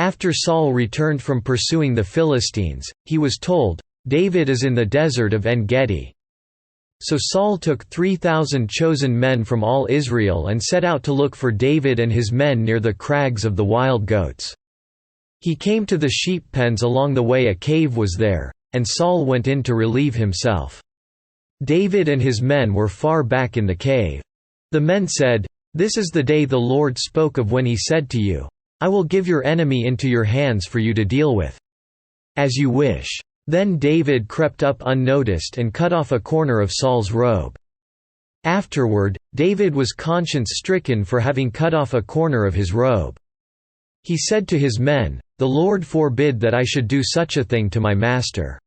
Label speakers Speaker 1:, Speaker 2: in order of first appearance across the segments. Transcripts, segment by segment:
Speaker 1: After Saul returned from pursuing the Philistines, he was told, "David is in the desert of En-Gedi." So Saul took 3,000 chosen men from all Israel and set out to look for David and his men near the crags of the wild goats. He came to the sheep pens along the way. A cave was there, and Saul went in to relieve himself. David and his men were far back in the cave. The men said, "This is the day the Lord spoke of when he said to you, 'I will give your enemy into your hands for you to deal with. As you wish.'" Then David crept up unnoticed and cut off a corner of Saul's robe. Afterward, David was conscience-stricken for having cut off a corner of his robe. He said to his men, "The Lord forbid that I should do such a thing to my master.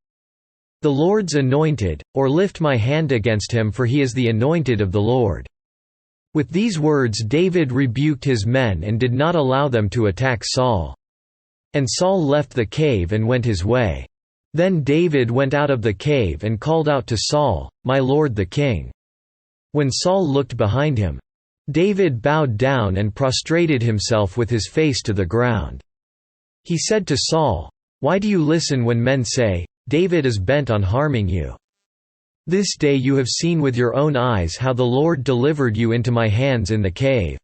Speaker 1: The Lord's anointed, or lift my hand against him, for he is the anointed of the Lord." With these words David rebuked his men and did not allow them to attack Saul. And Saul left the cave and went his way. Then David went out of the cave and called out to Saul, "My lord the king." When Saul looked behind him, David bowed down and prostrated himself with his face to the ground. He said to Saul, "Why do you listen when men say, 'David is bent on harming you'? This day you have seen with your own eyes how the Lord delivered you into my hands in the cave.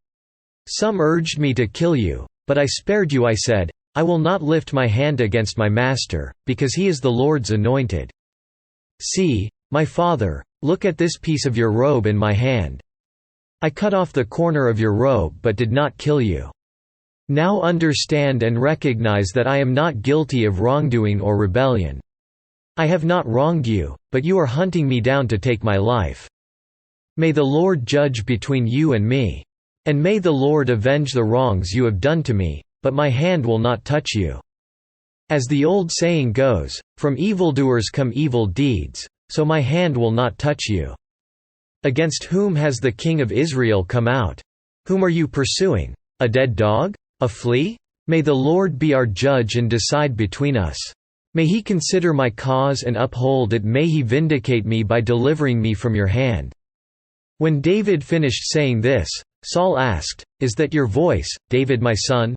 Speaker 1: Some urged me to kill you, but I spared you. I said, 'I will not lift my hand against my master, because he is the Lord's anointed.' See, my father, look at this piece of your robe in my hand. I cut off the corner of your robe but did not kill you. Now understand and recognize that I am not guilty of wrongdoing or rebellion. I have not wronged you, but you are hunting me down to take my life. May the Lord judge between you and me. And may the Lord avenge the wrongs you have done to me, but my hand will not touch you. As the old saying goes, from evildoers come evil deeds, so my hand will not touch you. Against whom has the king of Israel come out? Whom are you pursuing? A dead dog? A flea? May the Lord be our judge and decide between us. May he consider my cause and uphold it. May he vindicate me by delivering me from your hand." When David finished saying this, Saul asked, "Is that your voice, David my son?"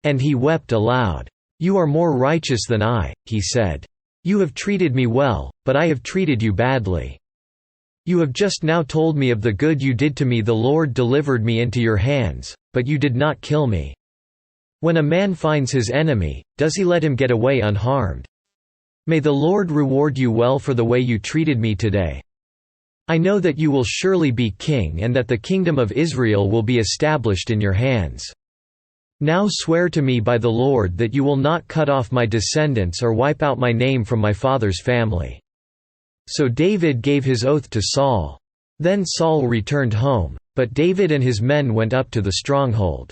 Speaker 1: And he wept aloud. "You are more righteous than I," he said. "You have treated me well, but I have treated you badly. You have just now told me of the good you did to me. The Lord delivered me into your hands, but you did not kill me. When a man finds his enemy, does he let him get away unharmed? May the Lord reward you well for the way you treated me today. I know that you will surely be king and that the kingdom of Israel will be established in your hands. Now swear to me by the Lord that you will not cut off my descendants or wipe out my name from my father's family." So David gave his oath to Saul. Then Saul returned home, but David and his men went up to the stronghold.